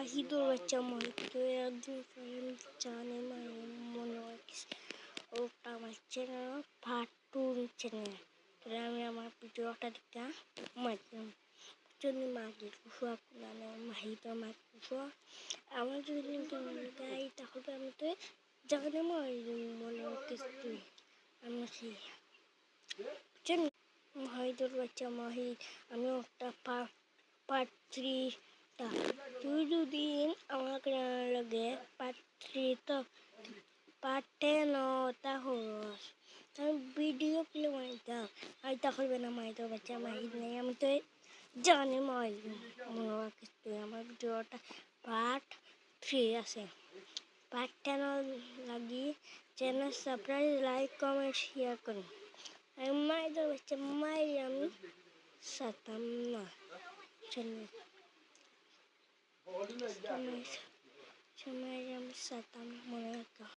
মাহিদুর বাচ্চা মাহিদুর একদিন জানে মনে রাখিস ওটা আমার চ্যানেল পার্ট 2 চ্যানেল তাহলে আমি আমার ভিডিওটা দিতে মাঝলাম জন্য মাগি কুসু আপনারা মাহিদা মাগ কুসু আমার যদি গাই তাহলে আমি তো জানে মনে রাখিস তুই আমি মাহিদুর বাচ্চা মাহিদ আমি ওটা পার্ট 3 টা তুই যদি আমাকে লাগে পার্ট 3 তো পার্ট 10 তা হস আমি ভিডিও প্লে মাইতাম আর তাহলে না মাহিদুর বাচ্চা মাহিদ নেই আমি তো জানি মাহিদ মনে রাখিস তুই আমার ভিডিওটা পার্ট 3 আছে পার্ট 10 লাগি channel subscribe like comment share করুন আমি মাহিদুর বাচ্চা মাইরি আমি সাতাম না চ্যানেল সময় আমি সাতাম